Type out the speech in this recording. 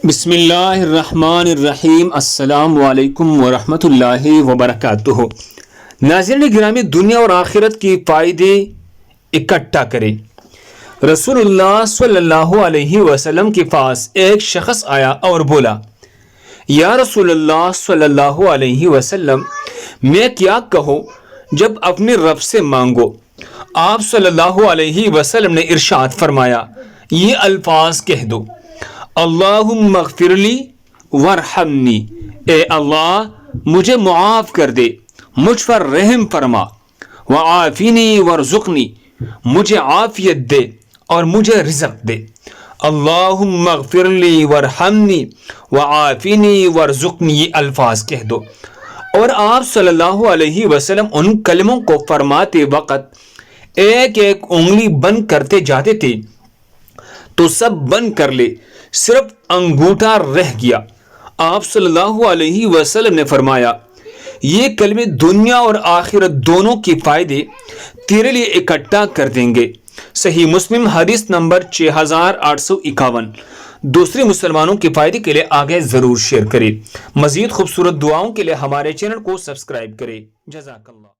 بسم اللہ الرحمن الرحیم۔ السلام علیکم ورحمۃ اللہ وبرکاتہ۔ ناظرین گرامی، دنیا اور آخرت کی فائدے اکٹھا کریں۔ رسول اللہ صلی اللہ علیہ وسلم کے پاس ایک شخص آیا اور بولا، یا رسول اللہ صلی اللہ علیہ وسلم، میں کیا کہوں جب اپنے رب سے مانگو؟ آپ صلی اللہ علیہ وسلم نے ارشاد فرمایا، یہ الفاظ کہہ دو، اللہم اغفر لی ورحمنی، اے اللہ مجھے معاف کر دے، مجھ پر رحم فرما، وعافینی ورزقنی، مجھے عافیت دے اور مجھے رزق دے۔ اللہم اغفر لی ورحمنی وعافینی ورزقنی، یہ الفاظ کہہ دو۔ اور آپ صلی اللہ علیہ وسلم ان کلموں کو فرماتے وقت ایک ایک انگلی بند کرتے جاتے تھے تو سب بند کر لے، صرف انگوٹھا رہ گیا۔ آپ صلی اللہ علیہ وسلم نے فرمایا، یہ کلمے دنیا اور آخرت دونوں کے فائدے تیرے لیے اکٹھا کر دیں گے۔ صحیح مسلم حدیث نمبر 6851۔ دوسرے مسلمانوں کے فائدے کے لیے آگے ضرور شیئر کریں۔ مزید خوبصورت دعاؤں کے لیے ہمارے چینل کو سبسکرائب کریں۔ جزاک اللہ۔